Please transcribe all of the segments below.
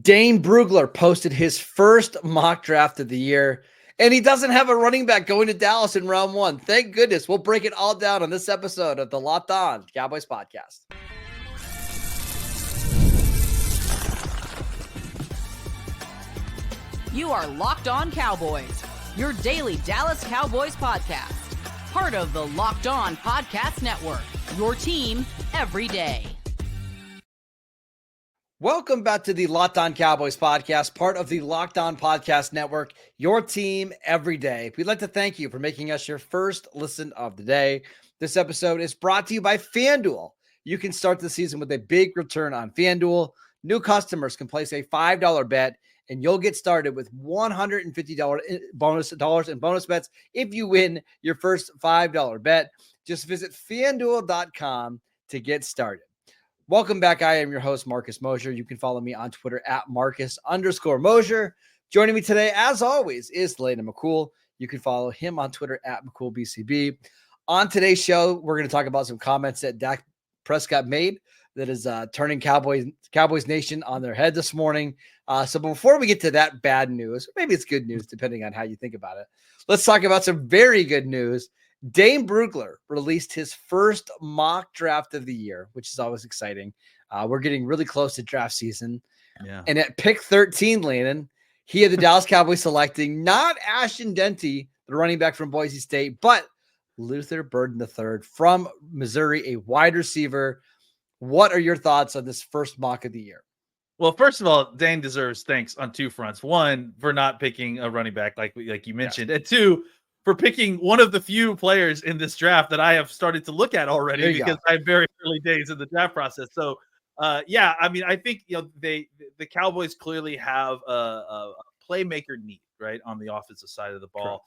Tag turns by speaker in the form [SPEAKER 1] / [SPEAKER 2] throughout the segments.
[SPEAKER 1] Dane Brugler posted his first mock draft of the year, and he doesn't have a running back going to Dallas in round one. Thank goodness. We'll break it all down on this episode of the Locked On Cowboys podcast.
[SPEAKER 2] You are Locked On Cowboys, your daily Dallas Cowboys podcast. Part of the Locked On Podcast Network, your team every day.
[SPEAKER 1] Welcome back to the Locked On Cowboys podcast, part of the Locked On Podcast Network, your team every day. We'd like to thank you for making us your first listen of the day. This episode is brought to you by FanDuel. You can start the season with a big return on FanDuel. New customers can place a $5 bet, and you'll get started with $150 in bonus bets if you win your first $5 bet. Just visit FanDuel.com to get started. Welcome back. I am your host, Marcus Mosher. You can follow me on Twitter at Marcus_Mosher. Joining me today, as always, is Landon McCool. You can follow him on Twitter at McCoolBCB. On today's show, we're going to talk about some comments that Dak Prescott made that is turning Cowboys Nation on their head this morning. So before we get to that bad news, maybe it's good news depending on how you think about it, let's talk about some very good news. Dane Brugler released his first mock draft of the year, which is always exciting. We're getting really close to draft season. Yeah. And at pick 13, Landon, he had the Dallas Cowboys selecting not Ashton Denty, the running back from Boise State, but Luther Burden III from Missouri, a wide receiver. What are your thoughts on this first mock of the year?
[SPEAKER 3] Well, first of all, Dane deserves thanks on two fronts. One, for not picking a running back like you mentioned, yes. And two, for picking one of the few players in this draft that I have started to look at already because I'm very early days in the draft process. So, yeah, I mean, I think the Cowboys clearly have a playmaker need, right, on the offensive side of the ball.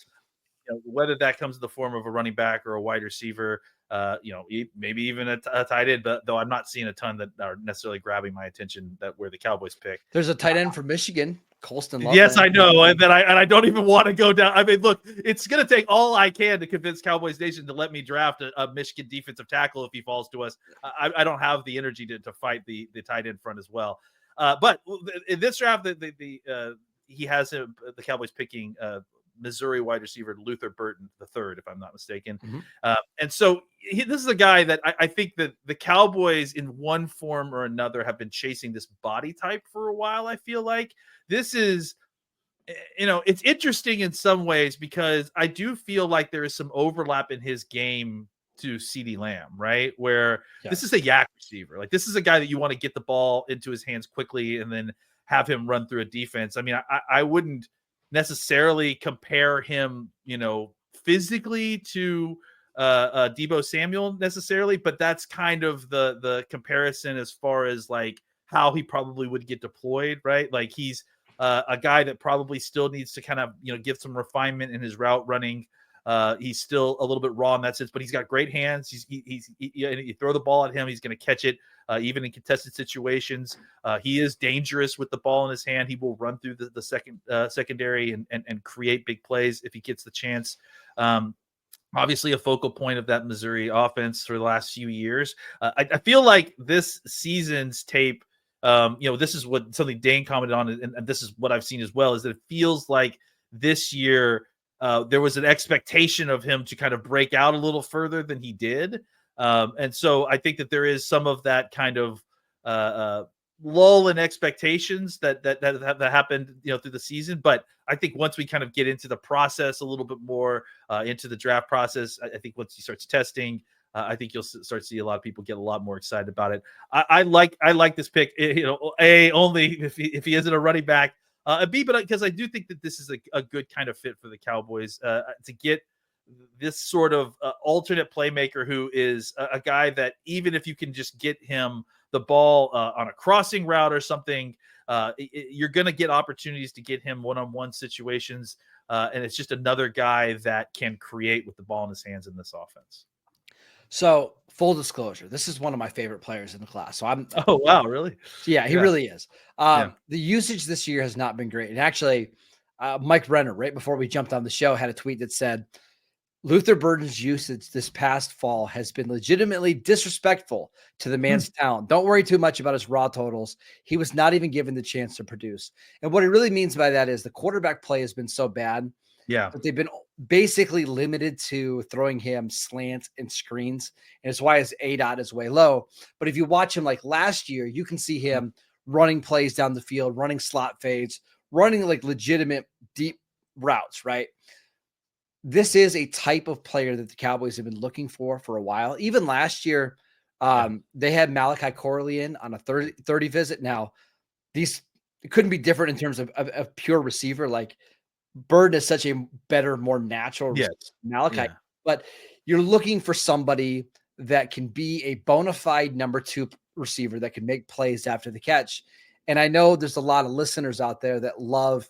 [SPEAKER 3] Whether that comes in the form of a running back or a wide receiver, maybe even a tight end, but though I'm not seeing a ton that are necessarily grabbing my attention that where the Cowboys pick.
[SPEAKER 1] There's a tight end from Michigan, Colston Loveland.
[SPEAKER 3] Yes, I know, and I don't even want to go down. I mean, look, it's going to take all I can to convince Cowboys Nation to let me draft a Michigan defensive tackle if he falls to us. I don't have the energy to fight the tight end front as well. But in this draft, he has the Cowboys picking Missouri wide receiver Luther Burden III, if I'm not mistaken. Mm-hmm. And so this is a guy that I think that the Cowboys in one form or another have been chasing this body type for a while. I feel like this is, it's interesting in some ways because I do feel like there is some overlap in his game to CeeDee Lamb, right? Where This is a yak receiver. Like this is a guy that you want to get the ball into his hands quickly and then have him run through a defense. I mean, I wouldn't necessarily compare him, physically to Deebo Samuel necessarily, but that's kind of the comparison as far as like how he probably would get deployed, right? Like he's a guy that probably still needs to kind of, give some refinement in his route running. He's still a little bit raw in that sense, but he's got great hands. You throw the ball at him, he's going to catch it. Even in contested situations, he is dangerous with the ball in his hand. He will run through the secondary and create big plays if he gets the chance. Obviously, a focal point of that Missouri offense for the last few years. I feel like this season's tape, this is something Dane commented on, and this is what I've seen as well, is that it feels like this year there was an expectation of him to kind of break out a little further than he did. And so I think that there is some of that kind of lull in expectations that happened, through the season. But I think once we kind of get into the process a little bit more, into the draft process, I think once he starts testing, I think you'll start to see a lot of people get a lot more excited about it. I like this pick, only if he isn't a running back, B, but because I do think that this is a good kind of fit for the Cowboys to get this sort of alternate playmaker who is a guy that even if you can just get him the ball on a crossing route or something, you're going to get opportunities to get him one-on-one situations. And it's just another guy that can create with the ball in his hands in this offense.
[SPEAKER 1] So full disclosure, this is one of my favorite players in the class. So
[SPEAKER 3] oh, wow. Really?
[SPEAKER 1] Yeah, he really is. The usage this year has not been great. And actually Mike Renner, right before we jumped on the show, had a tweet that said, Luther Burden's usage this past fall has been legitimately disrespectful to the man's talent. Don't worry too much about his raw totals. He was not even given the chance to produce. And what he really means by that is the quarterback play has been so bad
[SPEAKER 3] Yeah.
[SPEAKER 1] that they've been basically limited to throwing him slants and screens. And it's why his ADOT is way low. But if you watch him like last year, you can see him running plays down the field, running slot fades, running like legitimate deep routes, right? This is a type of player that the Cowboys have been looking for a while. Even last year, they had Malachi Corley in on a 30 visit. Now, it couldn't be different in terms of pure receiver. Like Bird is such a better, more natural Malachi. But you're looking for somebody that can be a bona fide number 2 receiver that can make plays after the catch. And I know there's a lot of listeners out there that love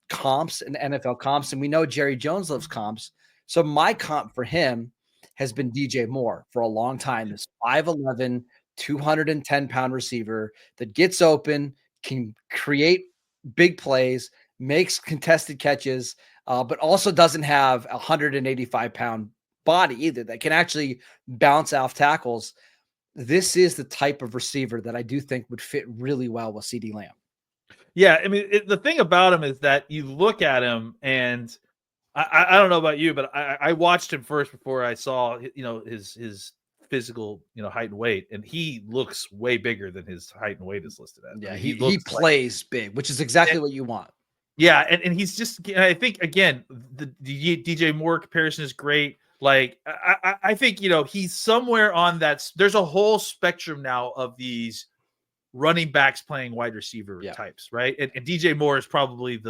[SPEAKER 1] comps and NFL comps, and we know Jerry Jones loves comps. So my comp for him has been DJ Moore for a long time. This 5'11", 210-pound receiver that gets open, can create big plays, makes contested catches, but also doesn't have a 185-pound body either that can actually bounce off tackles. This is the type of receiver that I do think would fit really well with CeeDee Lamb.
[SPEAKER 3] Yeah, I mean, the thing about him is that you look at him, and I don't know about you, but I watched him first before I saw his physical height and weight, and he looks way bigger than his height and weight is listed at.
[SPEAKER 1] Yeah,
[SPEAKER 3] I mean,
[SPEAKER 1] he plays big, which is exactly what you want.
[SPEAKER 3] Yeah, and he's just, I think, again, the DJ Moore comparison is great. Like, I think he's somewhere on that. There's a whole spectrum now of these running backs playing wide receiver types, right? And DJ Moore is probably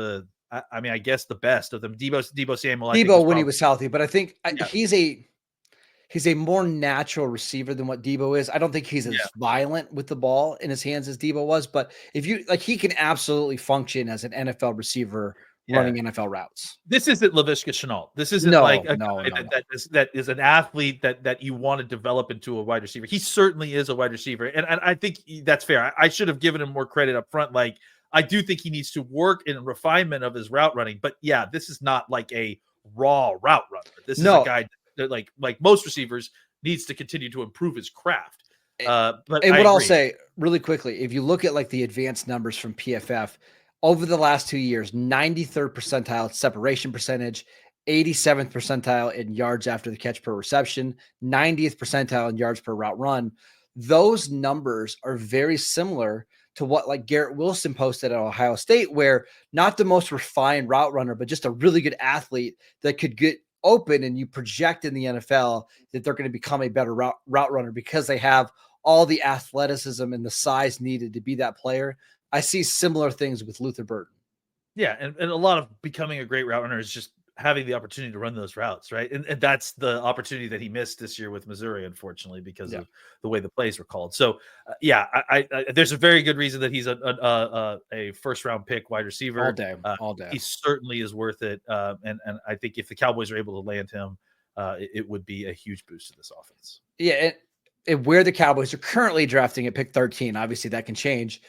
[SPEAKER 3] I guess the best of them. Debo Samuel.
[SPEAKER 1] When he was healthy, but I think he's a more natural receiver than what Debo is. I don't think he's as violent with the ball in his hands as Debo was, but if you like, he can absolutely function as an NFL receiver running NFL routes.
[SPEAKER 3] This isn't Laviska Shenault. This isn't that is an athlete that you want to develop into a wide receiver. He certainly is a wide receiver, and I think that's fair. I should have given him more credit up front. Like, I do think he needs to work in refinement of his route running, but this is not like a raw route runner. This is a guy that, like most receivers, needs to continue to improve his craft. I'll say really quickly, if you look at like the advanced numbers from PFF over the last 2 years, 93rd percentile separation percentage, 87th percentile in yards after the catch per reception, 90th percentile in yards per route run. Those numbers are very similar to what like Garrett Wilson posted at Ohio State, where not the most refined route runner, but just a really good athlete that could get open, and you project in the NFL that they're going to become a better route runner because they have all the athleticism and the size needed to be that player. I see similar things with Luther Burden. Yeah, and a lot of becoming a great route runner is just having the opportunity to run those routes, right? And that's the opportunity that he missed this year with Missouri, unfortunately, because of the way the plays were called. So, I there's a very good reason that he's a first-round pick wide receiver.
[SPEAKER 1] All day.
[SPEAKER 3] He certainly is worth it. And I think if the Cowboys are able to land him, it would be a huge boost to this offense.
[SPEAKER 1] Yeah, and where the Cowboys are currently drafting at pick 13, obviously that can change.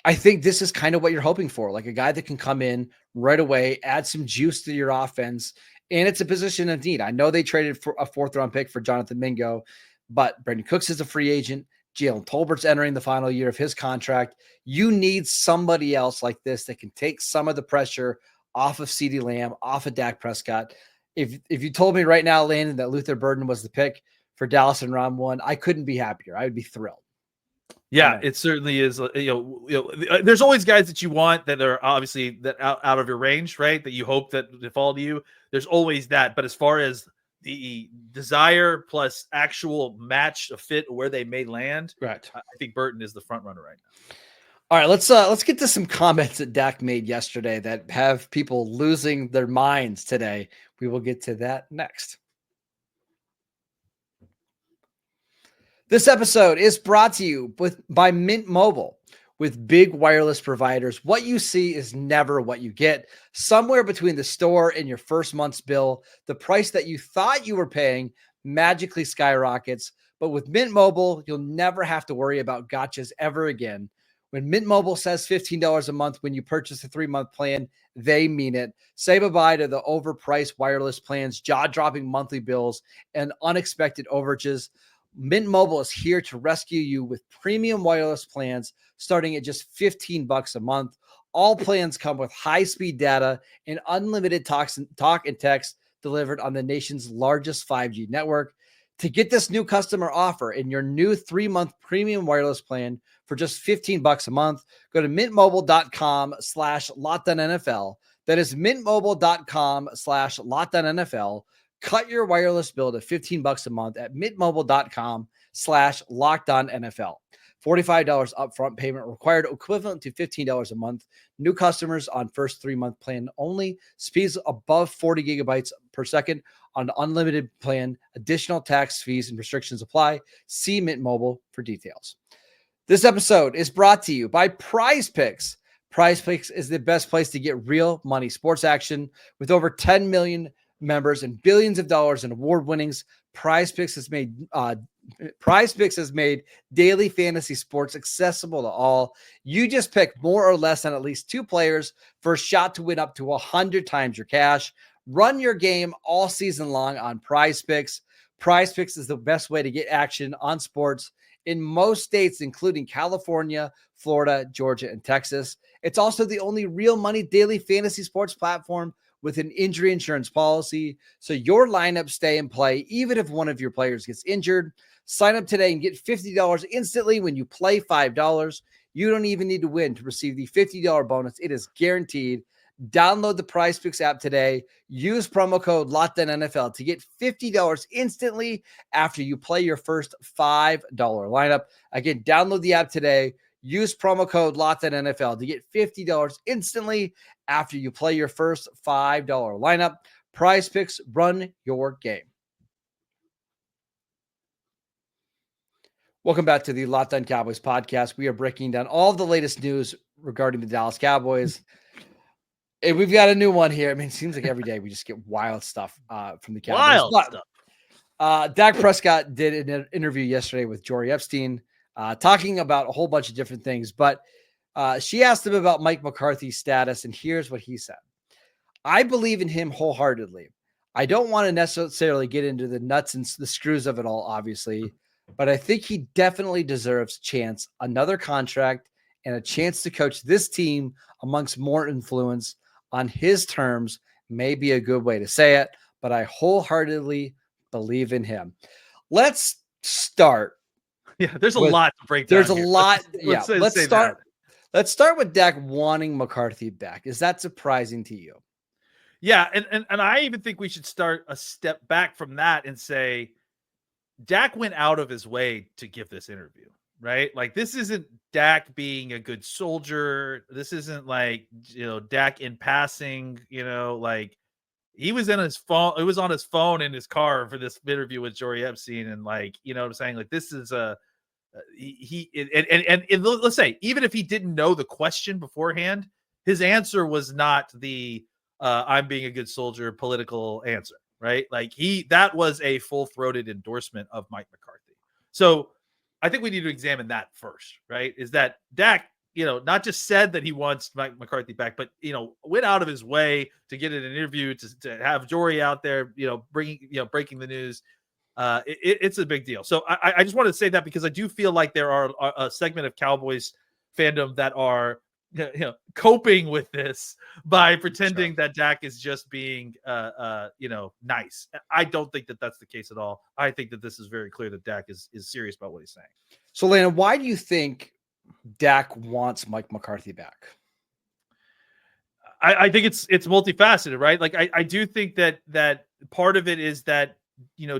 [SPEAKER 1] I think this is kind of what you're hoping for, like a guy that can come in right away, add some juice to your offense, and it's a position of need. I know they traded for a 4th-round pick for Jonathan Mingo, but Brandon Cooks is a free agent. Jalen Tolbert's entering the final year of his contract. You need somebody else like this that can take some of the pressure off of CeeDee Lamb, off of Dak Prescott. If you told me right now, Landon, that Luther Burden was the pick for Dallas in round 1, I couldn't be happier. I would be thrilled.
[SPEAKER 3] Yeah, it certainly is. There's always guys that you want that are obviously out of your range, right? That you hope that they fall to you. There's always that. But as far as the desire plus actual match, a fit where they may land,
[SPEAKER 1] right?
[SPEAKER 3] I think Burton is the front runner right now.
[SPEAKER 1] All right, let's get to some comments that Dak made yesterday that have people losing their minds today. We will get to that next. This episode is brought to you by Mint Mobile. With big wireless providers, what you see is never what you get. Somewhere between the store and your first month's bill, the price that you thought you were paying magically skyrockets. But with Mint Mobile, you'll never have to worry about gotchas ever again. When Mint Mobile says $15 a month when you purchase a 3-month plan, they mean it. Say bye-bye to the overpriced wireless plans, jaw-dropping monthly bills, and unexpected overages. Mint Mobile is here to rescue you with premium wireless plans starting at just $15 a month. All plans come with high-speed data and unlimited talk and text delivered on the nation's largest 5G network. To get this new customer offer in your new 3-month premium wireless plan for just $15 a month, go to mintmobile.com/LockedOnNFL. That is mintmobile.com/LockedOnNFL. Cut your wireless bill to $15 a month at mintmobile.com/LockedOnNFL. $45 upfront payment required, equivalent to $15 a month. New customers on first 3-month plan only. Speeds above 40 gigabytes per second on unlimited plan. Additional tax, fees, and restrictions apply. See Mint Mobile for details. This episode is brought to you by PrizePicks. PrizePicks is the best place to get real money sports action. With over 10 million members and billions of dollars in award winnings, PrizePicks has made daily fantasy sports accessible to all. You just pick more or less on at least 2 players for a shot to win up to 100 times your cash. Run your game all season long on PrizePicks. PrizePicks is the best way to get action on sports in most states, including California, Florida, Georgia, and Texas. It's also the only real money daily fantasy sports platform with an injury insurance policy, so your lineups stay in play even if one of your players gets injured. Sign up today and get $50 instantly when you play $5. You don't even need to win to receive the $50 bonus. It is guaranteed. Download the PrizePicks app today. Use promo code LOCKEDONNFL to get $50 instantly after you play your first $5 lineup. Again, download the app today. Use promo code LOCKEDONNFL to get $50 instantly after you play your first $5 lineup. PrizePicks, run your game. Welcome back to the Locked On Cowboys podcast. We are breaking down all of the latest news regarding the Dallas Cowboys. And we've got a new one here. I mean, it seems like every day we just get wild stuff from the Cowboys. Dak Prescott did an interview yesterday with Jory Epstein, talking about a whole bunch of different things. But she asked him about Mike McCarthy's status, and here's what he said. I believe in him wholeheartedly. I don't want to necessarily get into the nuts and the screws of it all, obviously, but I think he definitely deserves a chance, another contract, and a chance to coach this team amongst more influence on his terms. May be a good way to say it, but I wholeheartedly believe in him. Let's start.
[SPEAKER 3] Yeah, there's a lot to break down.
[SPEAKER 1] There's a
[SPEAKER 3] here.
[SPEAKER 1] lot.
[SPEAKER 3] Let's start.
[SPEAKER 1] Let's start with Dak wanting McCarthy back. Is that surprising to you?
[SPEAKER 3] Yeah, and I even think we should start a step back from that and say Dak went out of his way to give this interview, right? Like, this isn't Dak being a good soldier. This isn't like, Dak in passing, like he was in his phone. It was on his phone in his car for this interview with Jory Epstein. And like, what I'm saying? Like, this is let's say, even if he didn't know the question beforehand, his answer was not the I'm being a good soldier political answer, right? Like that was a full-throated endorsement of Mike McCarthy. So I think we need to examine that first, right? Is that Dak, not just said that he wants Mike McCarthy back, but, went out of his way to get an interview, to have Jory out there, breaking the news. It's a big deal. So I just wanted to say that because I do feel like there are a segment of Cowboys fandom that are, coping with this by pretending that Dak is just being, nice. I don't think that that's the case at all. I think that this is very clear that Dak is serious about what he's saying.
[SPEAKER 1] So, Lana, why do you think Dak wants Mike McCarthy back?
[SPEAKER 3] I think it's multifaceted, right? Like I do think that part of it is that,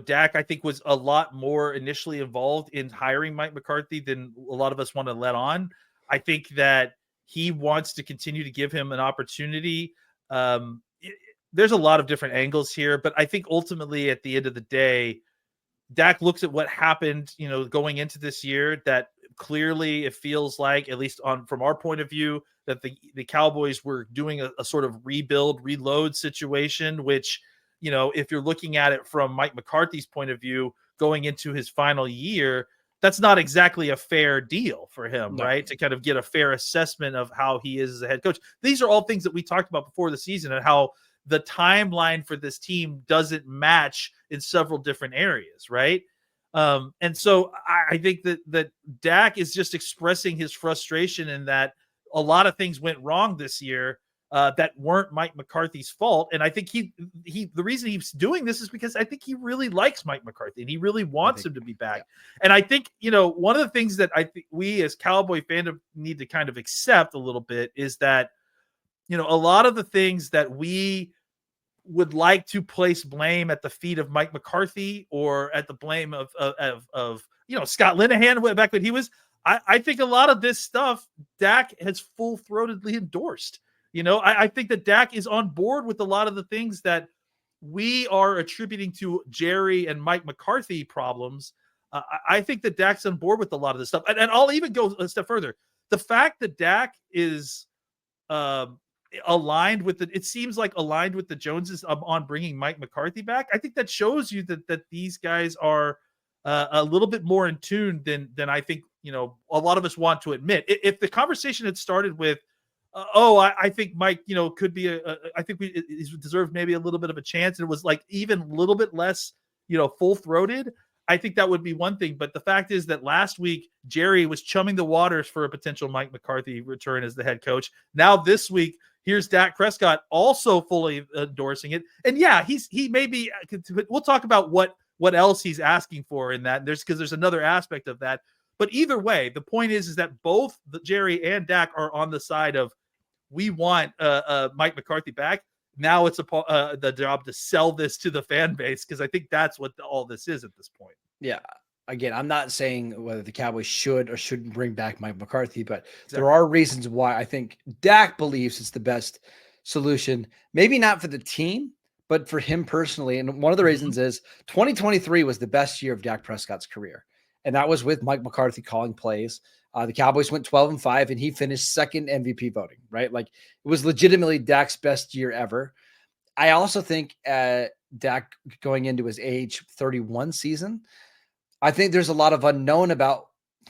[SPEAKER 3] Dak, I think, was a lot more initially involved in hiring Mike McCarthy than a lot of us want to let on. I think that he wants to continue to give him an opportunity. There's a lot of different angles here, but I think ultimately at the end of the day, Dak looks at what happened, going into this year, that clearly it feels like, at least from our point of view, that the Cowboys were doing a sort of reload situation, which, if you're looking at it from Mike McCarthy's point of view, going into his final year, that's not exactly a fair deal for him,
[SPEAKER 1] No.
[SPEAKER 3] right? To kind of get a fair assessment of how he is as a head coach. These are all things that we talked about before the season and how the timeline for this team doesn't match in several different areas, right? And so I think that Dak is just expressing his frustration in that a lot of things went wrong this year that weren't Mike McCarthy's fault. And I think the reason he's doing this is because I think he really likes Mike McCarthy and he really wants him to be back. Yeah. And I think, one of the things that I think we as Cowboy fandom need to kind of accept a little bit is that, a lot of the things that we would like to place blame at the feet of Mike McCarthy or at the blame of Scott Linehan back when he was, I think a lot of this stuff Dak has full-throatedly endorsed. I think that Dak is on board with a lot of the things that we are attributing to Jerry and Mike McCarthy problems. I think that Dak's on board with a lot of this stuff. And I'll even go a step further. The fact that Dak is aligned with it seems like aligned with the Joneses on bringing Mike McCarthy back. I think that shows you that these guys are a little bit more in tune than I think, a lot of us want to admit. If the conversation had started with, I think Mike, could be I think he's deserved maybe a little bit of a chance. And it was like even a little bit less, full-throated. I think that would be one thing. But the fact is that last week, Jerry was chumming the waters for a potential Mike McCarthy return as the head coach. Now this week, here's Dak Prescott also fully endorsing it. And yeah, he may be, we'll talk about what else he's asking for in that. There's another aspect of that. But either way, the point is that both Jerry and Dak are on the side of, we want Mike McCarthy back. Now it's the job to sell this to the fan base, because I think that's what all this is at this point.
[SPEAKER 1] Yeah. Again, I'm not saying whether the Cowboys should or shouldn't bring back Mike McCarthy, but there are reasons why I think Dak believes it's the best solution. Maybe not for the team, but for him personally. And one of the reasons is 2023 was the best year of Dak Prescott's career. And that was with Mike McCarthy calling plays. The Cowboys went 12-5 and he finished second MVP voting, right? Like it was legitimately Dak's best year ever. I also think Dak going into his age 31 season, I think there's a lot of unknown about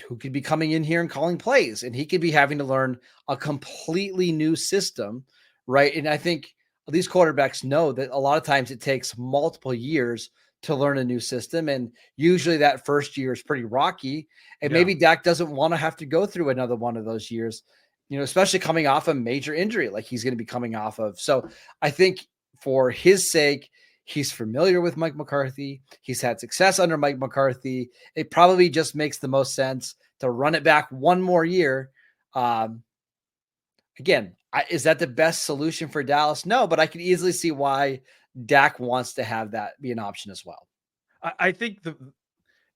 [SPEAKER 1] who could be coming in here and calling plays, and he could be having to learn a completely new system, right? And I think these quarterbacks know that a lot of times it takes multiple years to learn a new system. And usually that first year is pretty rocky. And maybe Dak doesn't want to have to go through another one of those years, especially coming off a major injury like he's going to be coming off of. So I think for his sake, he's familiar with Mike McCarthy. He's had success under Mike McCarthy. It probably just makes the most sense to run it back one more year. Again, is that the best solution for Dallas? No, but I could easily see why Dak wants to have that be an option as well.
[SPEAKER 3] I think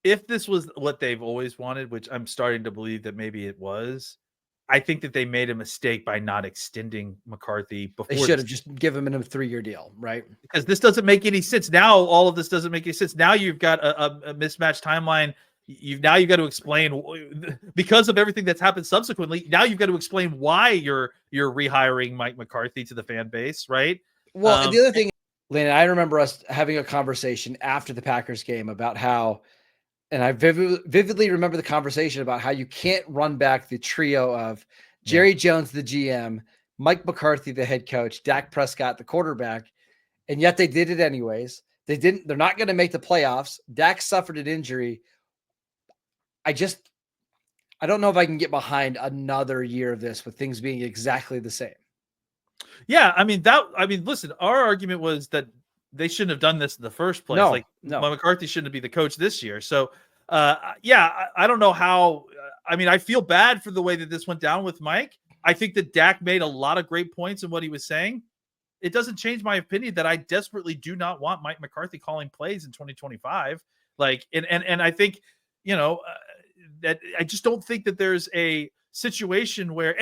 [SPEAKER 3] if this was what they've always wanted, which I'm starting to believe that maybe it was, I think that they made a mistake by not extending McCarthy before.
[SPEAKER 1] They should have just given him a 3-year deal, right?
[SPEAKER 3] Because this doesn't make any sense. Now all of this doesn't make any sense. Now you've got a mismatched timeline. You've got to explain, because of everything that's happened subsequently. Now you've got to explain why you're rehiring Mike McCarthy to the fan base, right?
[SPEAKER 1] Well, the other thing, Landon, I remember us having a conversation after the Packers game about how, and I vividly remember the conversation about how you can't run back the trio of Jerry Jones, the GM, Mike McCarthy, the head coach, Dak Prescott, the quarterback, and yet they did it anyways. They're not going to make the playoffs. Dak suffered an injury. I don't know if I can get behind another year of this with things being exactly the same.
[SPEAKER 3] Yeah, listen, our argument was that they shouldn't have done this in the first place. No. McCarthy shouldn't be the coach this year. So, I don't know how. I feel bad for the way that this went down with Mike. I think that Dak made a lot of great points in what he was saying. It doesn't change my opinion that I desperately do not want Mike McCarthy calling plays in 2025. And I think, that I just don't think that there's a situation where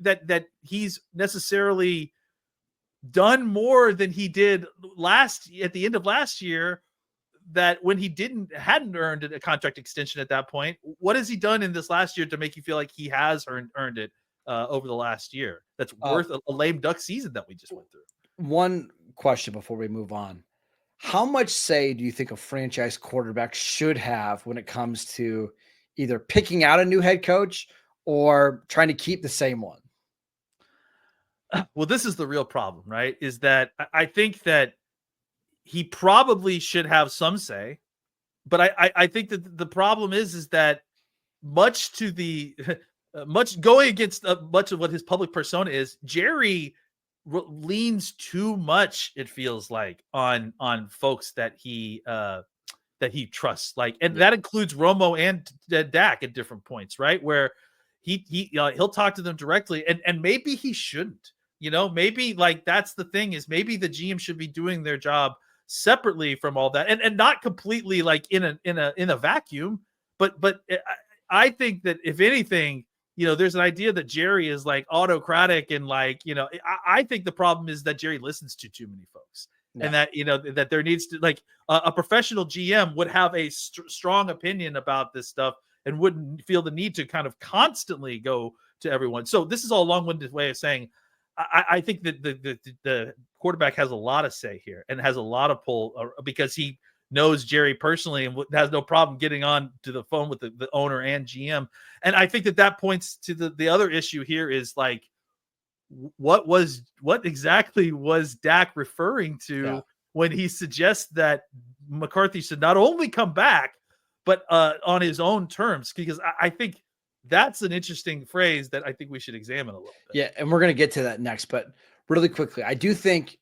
[SPEAKER 3] that he's necessarily done more than he did at the end of last year, that when he hadn't earned a contract extension at that point. What has he done in this last year to make you feel like he has earned it over the last year that's worth a lame duck season that we just went through?
[SPEAKER 1] One question before we move on. How much say do you think a franchise quarterback should have when it comes to either picking out a new head coach or trying to keep the same one?
[SPEAKER 3] Well, this is the real problem, right? Is that I think that he probably should have some say, but I think that the problem is that much to the much going against much of what his public persona is, Jerry leans too much, it feels like, on folks that he trusts, like, and that includes Romo and Dak at different points, right? Where he'll talk to them directly, and maybe he shouldn't. Maybe, like, that's the thing, is maybe the GM should be doing their job separately from all that, and not completely like in a vacuum. But I think that if anything, there's an idea that Jerry is like autocratic, and like, I think the problem is that Jerry listens to too many folks. Yeah. And that, that there needs to, like, a professional GM would have a strong opinion about this stuff and wouldn't feel the need to kind of constantly go to everyone. So this is all a long-winded way of saying, I think that the quarterback has a lot of say here and has a lot of pull, because he knows Jerry personally and has no problem getting on to the phone with the owner and GM. And I think that points to the other issue here is, like, what exactly was Dak referring to when he suggests that McCarthy should not only come back, but on his own terms? Because I think that's an interesting phrase that I think we should examine a little bit.
[SPEAKER 1] Yeah, and we're going to get to that next, but really quickly, I do think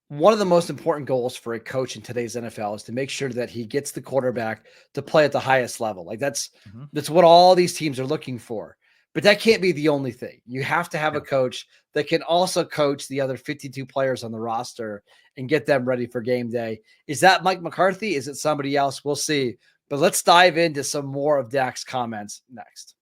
[SPEAKER 1] one of the most important goals for a coach in today's NFL is to make sure that he gets the quarterback to play at the highest level. Like, that's what all these teams are looking for. But that can't be the only thing. You have to have a coach that can also coach the other 52 players on the roster and get them ready for game day. Is that Mike McCarthy? Is it somebody else? We'll see. But let's dive into some more of Dak's comments next.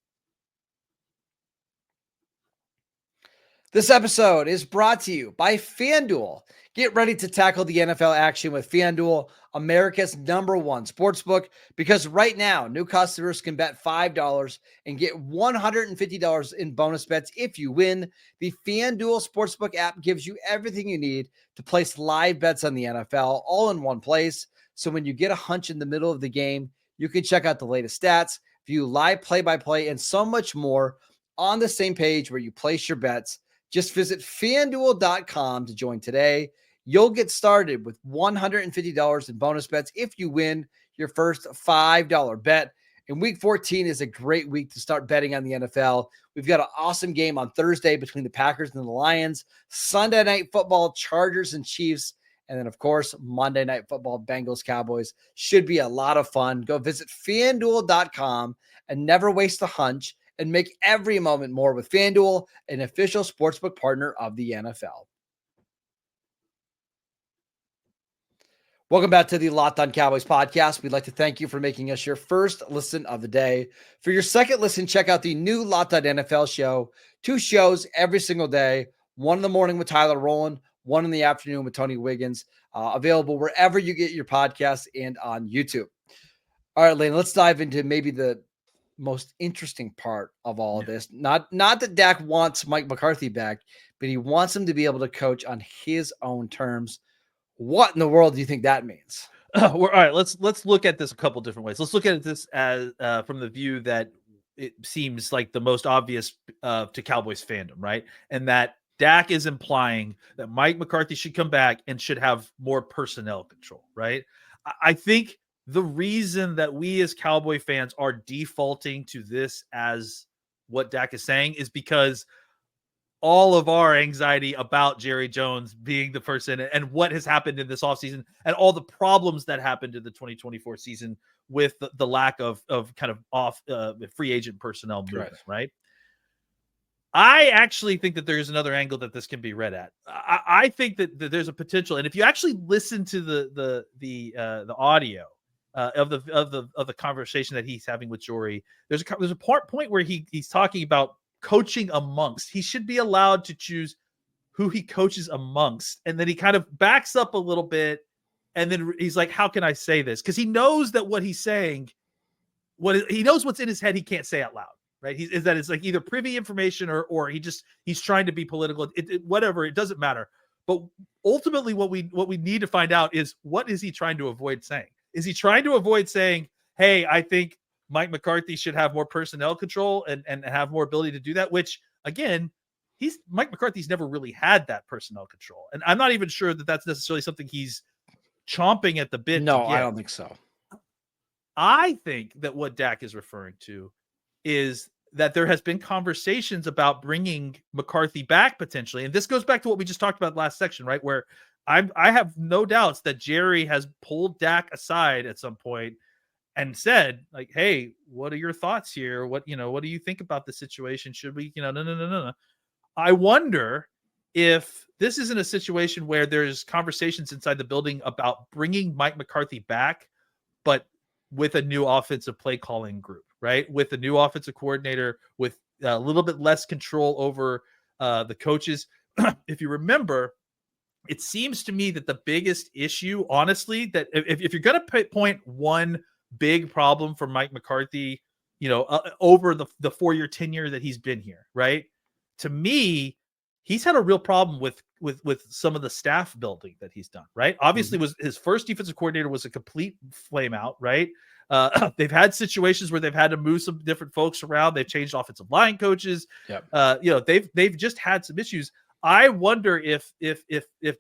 [SPEAKER 1] This episode is brought to you by FanDuel. Get ready to tackle the NFL action with FanDuel, America's #1 sportsbook, because right now, new customers can bet $5 and get $150 in bonus bets if you win. The FanDuel Sportsbook app gives you everything you need to place live bets on the NFL all in one place. So when you get a hunch in the middle of the game, you can check out the latest stats, view live play-by-play, and so much more on the same page where you place your bets. Just visit FanDuel.com to join today. You'll get started with $150 in bonus bets if you win your first $5 bet. And Week 14 is a great week to start betting on the NFL. We've got an awesome game on Thursday between the Packers and the Lions. Sunday Night Football, Chargers and Chiefs. And then, of course, Monday Night Football, Bengals, Cowboys. Should be a lot of fun. Go visit FanDuel.com and never waste a hunch, and make every moment more with FanDuel, an official sportsbook partner of the NFL. Welcome back to the Locked On Cowboys podcast. We'd like to thank you for making us your first listen of the day. For your second listen, check out the new Locked On NFL show. 2 shows every single day. 1 in the morning with Tyler Rowland, 1 in the afternoon with Tony Wiggins. Available wherever you get your podcasts and on YouTube. All right, Lane, let's dive into maybe the most interesting part of all of this. Not that Dak wants Mike McCarthy back, but he wants him to be able to coach on his own terms. What in the world do you think that means?
[SPEAKER 3] All right, let's look at this a couple different ways. Let's look at this as from the view that it seems like the most obvious to Cowboys fandom, right? And that Dak is implying that Mike McCarthy should come back and should have more personnel control, right? I think the reason that we as Cowboy fans are defaulting to this as what Dak is saying is because all of our anxiety about Jerry Jones being the person and what has happened in this offseason and all the problems that happened in the 2024 season with the lack of kind of free agent personnel movement, right? I actually think that there's another angle that this can be read at. I think that there's a potential, and if you actually listen to the audio of the conversation that he's having with Jory, there's a point where he's talking about coaching amongst. He should be allowed to choose who he coaches amongst, and then he kind of backs up a little bit, and then he's like, "How can I say this?" Because he knows that what he's saying, he knows what's in his head, he can't say out loud. Right? It's like either privy information or he's trying to be political. Whatever, it doesn't matter. But ultimately, what we need to find out is, what is he trying to avoid saying? Is he trying to avoid saying, "Hey, I think Mike McCarthy should have more personnel control and have more ability to do that, which again, Mike McCarthy's never really had that personnel control. And I'm not even sure that that's necessarily something he's chomping at the bit.
[SPEAKER 1] No, I don't think so.
[SPEAKER 3] I think that what Dak is referring to is that there has been conversations about bringing McCarthy back potentially. And this goes back to what we just talked about last section, right? Where I have no doubts that Jerry has pulled Dak aside at some point and said, like, hey, what are your thoughts here? What do you think about the situation? Should we, no. I wonder if this isn't a situation where there's conversations inside the building about bringing Mike McCarthy back, but with a new offensive play calling group, right? With a new offensive coordinator, with a little bit less control over the coaches. If you remember, it seems to me that the biggest issue, honestly, that if you're going to point one big problem for Mike McCarthy, over the 4-year tenure that he's been here, right? To me, he's had a real problem with some of the staff building that he's done, right? Obviously, was his first defensive coordinator was a complete flame out, right? They've had situations where they've had to move some different folks around. They've changed offensive line coaches. Yep. They've just had some issues. I wonder if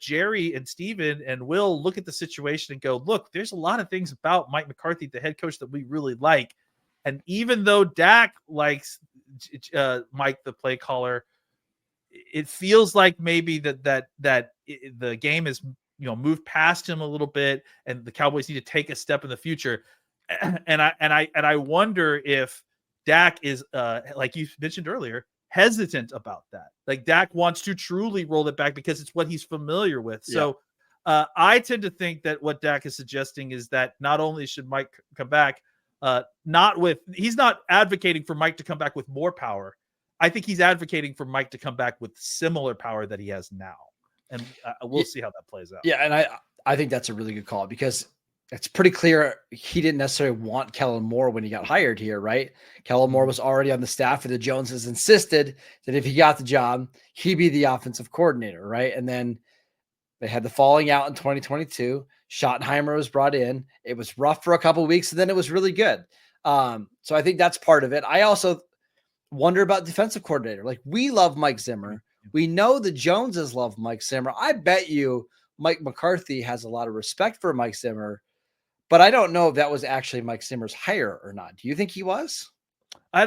[SPEAKER 3] Jerry and Steven and Will look at the situation and go, look, there's a lot of things about Mike McCarthy, the head coach, that we really like. And even though Dak likes Mike, the play caller, it feels like maybe that the game is moved past him a little bit, and the Cowboys need to take a step in the future. And I wonder if Dak is like you mentioned earlier, hesitant about that. Like Dak wants to truly roll it back because it's what he's familiar with. Yeah. So I tend to think that what Dak is suggesting is that not only should Mike come back, he's not advocating for Mike to come back with more power. I think he's advocating for Mike to come back with similar power that he has now. And we'll see how that plays out.
[SPEAKER 1] Yeah, and I think that's a really good call because it's pretty clear he didn't necessarily want Kellen Moore when he got hired here, right? Kellen Moore was already on the staff, and the Joneses insisted that if he got the job, he'd be the offensive coordinator, right? And then they had the falling out in 2022. Schottenheimer was brought in. It was rough for a couple of weeks, and then it was really good. So I think that's part of it. I also wonder about defensive coordinator. Like, we love Mike Zimmer. We know the Joneses love Mike Zimmer. I bet you Mike McCarthy has a lot of respect for Mike Zimmer, but I don't know if that was actually Mike Zimmer's hire or not. Do you think he was?
[SPEAKER 3] I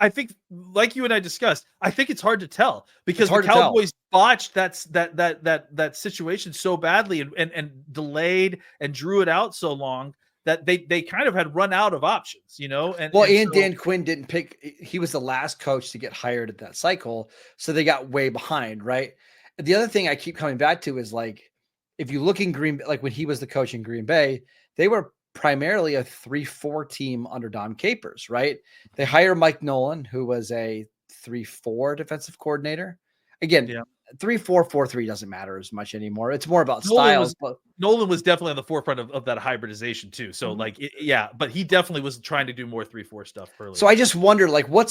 [SPEAKER 3] think like you and I discussed, I think it's hard to tell because the Cowboys botched that situation so badly and delayed and drew it out so long that they kind of had run out of options, And
[SPEAKER 1] Dan Quinn didn't pick. He was the last coach to get hired at that cycle, so they got way behind, right? The other thing I keep coming back to is, like, if you look in Green, like when he was the coach in Green Bay, they were primarily a 3-4 team under Don Capers, right? They hired Mike Nolan, who was a 3-4 defensive coordinator. Again, 3-4, 4-3 doesn't matter as much anymore. It's more about styles.
[SPEAKER 3] Nolan was definitely on the forefront of that hybridization too. So but he definitely was trying to do more 3-4 stuff earlier.
[SPEAKER 1] So I just wonder, like, what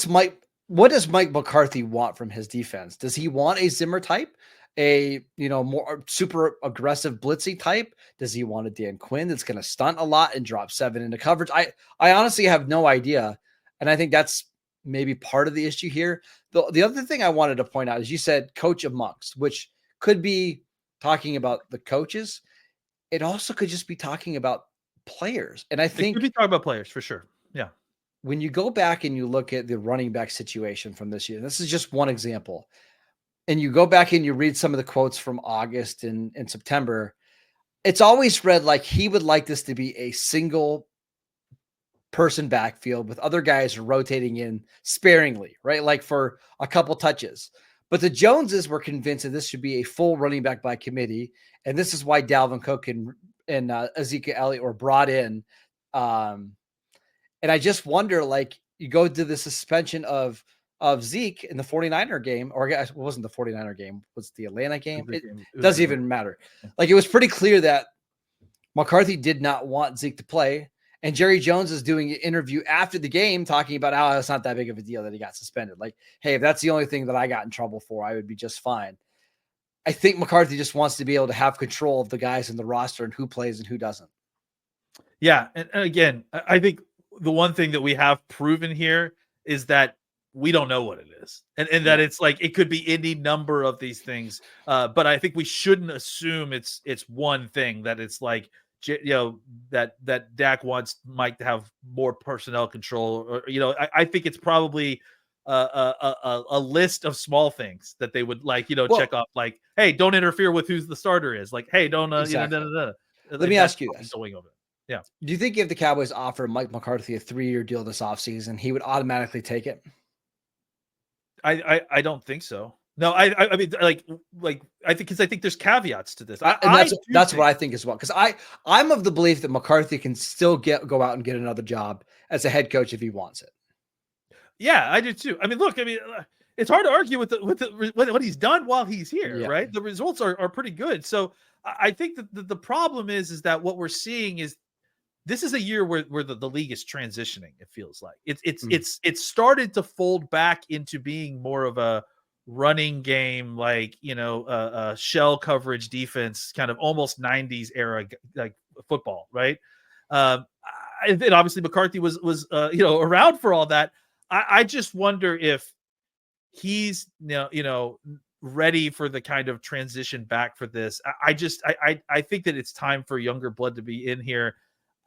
[SPEAKER 1] does Mike McCarthy want from his defense? Does he want a Zimmer type? A more super aggressive blitzy type? Does he want a Dan Quinn that's going to stunt a lot and drop 7 into coverage? I honestly have no idea, and I think that's maybe part of the issue here. The other thing I wanted to point out is you said coach amongst, which could be talking about the coaches. It also could just be talking about players, and I think
[SPEAKER 3] it could be talking about players for sure. Yeah,
[SPEAKER 1] when you go back and you look at the running back situation from this year, this is just one example. And you go back and you read some of the quotes from August and September, it's always read like he would like this to be a single person backfield with other guys rotating in sparingly, right? Like for a couple touches. But the Joneses were convinced that this should be a full running back by committee. And this is why Dalvin Cook and Ezekiel Elliott were brought in. And I just wonder, like, you go to the suspension of Zeke in the 49er game, or it wasn't the 49er game, was the Atlanta game. It doesn't even matter. Like, it was pretty clear that McCarthy did not want Zeke to play. And Jerry Jones is doing an interview after the game talking about how it's not that big of a deal that he got suspended. Like, hey, if that's the only thing that I got in trouble for, I would be just fine. I think McCarthy just wants to be able to have control of the guys in the roster and who plays and who doesn't.
[SPEAKER 3] Yeah. And again, I think the one thing that we have proven here is that we don't know what it is, and that it's like it could be any number of these things. But I think we shouldn't assume it's one thing, that it's like, you know, that Dak wants Mike to have more personnel control, or, you know, I think it's probably a list of small things that they would, like, you know, check off, like, hey, don't interfere with who the starter is, like, hey, don't
[SPEAKER 1] Exactly.
[SPEAKER 3] you know,
[SPEAKER 1] Let me ask you this.
[SPEAKER 3] going over it. Yeah.
[SPEAKER 1] Do you think if the Cowboys offer Mike McCarthy a 3-year deal this offseason, he would automatically take it?
[SPEAKER 3] I don't think so. No, I mean, like I think there's caveats to this.
[SPEAKER 1] That's what I think as well. Because I'm of the belief that McCarthy can still go out and get another job as a head coach if he wants it.
[SPEAKER 3] Yeah, I do too. I mean, look, I mean, it's hard to argue with what he's done while he's here, right? The results are pretty good. So I think that the problem is that what we're seeing is, this is a year where the league is transitioning. It feels like it's started to fold back into being more of a running game, like, you know, shell coverage defense, kind of almost 90s era like football, right? And obviously McCarthy was you know, around for all that. I just wonder if he's, you know, ready for the kind of transition back for this. I think that it's time for younger blood to be in here.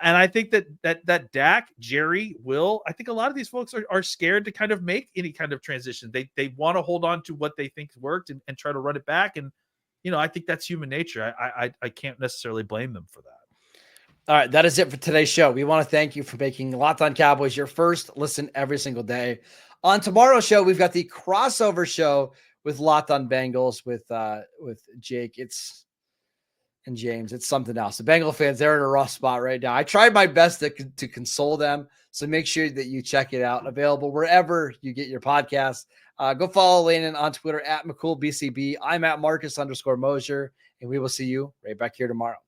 [SPEAKER 3] And I think that Dak, Jerry, Will, I think a lot of these folks are scared to kind of make any kind of transition. They want to hold on to what they think worked and try to run it back. And, you know, I think that's human nature. I can't necessarily blame them for that.
[SPEAKER 1] All right, that is it for today's show. We want to thank you for making Locked On Cowboys your first listen every single day. On tomorrow's show, we've got the crossover show with Locked On Bengals with Jake. And James, it's something else. The Bengal fans, they're in a rough spot right now. I tried my best to console them, so make sure that you check it out. Available wherever you get your podcasts. Go follow Landon on Twitter at McCoolBCB. I'm at Marcus_Mosier, and we will see you right back here tomorrow.